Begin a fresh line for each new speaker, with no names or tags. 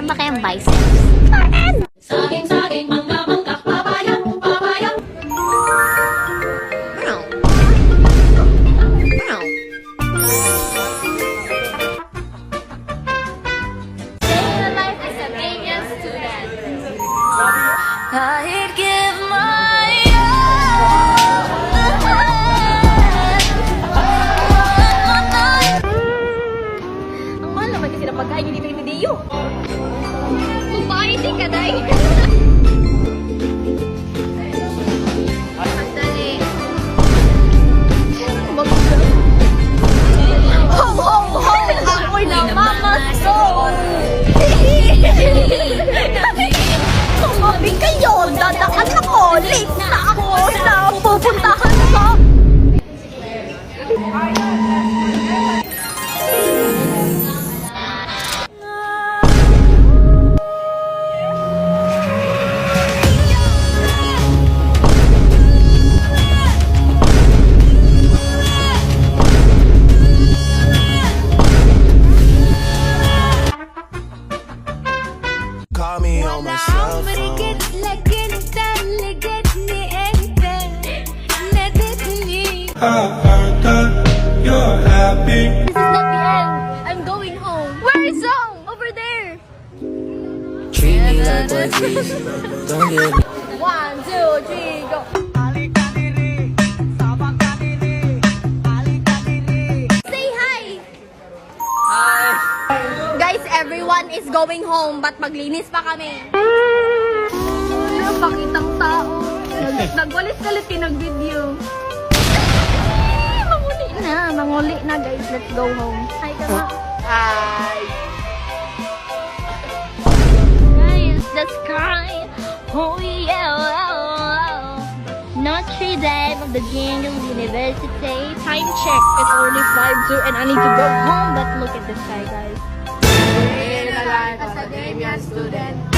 Meron ba kayong biceps?
Saging, mangga, papaya.
Life is a genius student.
I'd give my
Ang mahal naman kasi ng pagkain yung dito video. Kumain din ka, day. Sandali. Ho, ho, ho! Ako'y namamaso! Kumabi kayo! Dadaan ako! Late na ako sa pupuntahan ko!
Call me on my cell phone.
I heard that you're happy.
This is not the end. I'm going home. Where is home? Over there.
Treat me like what please. Don't get
1, 2, 3, go. Say hi. Hi. Guys, everyone is going home, but maglinis pa kami. Pakitang tao. Nagwalis-galit pinag-video. Manguli na guys. Let's go home. Hi ka ma. Hi. Guys, the sky. Oh yeah. Notre Dame of the Jingle University. Time check. It's only 5:02 and I need to go home. But look at the sky, guys.
Academia student.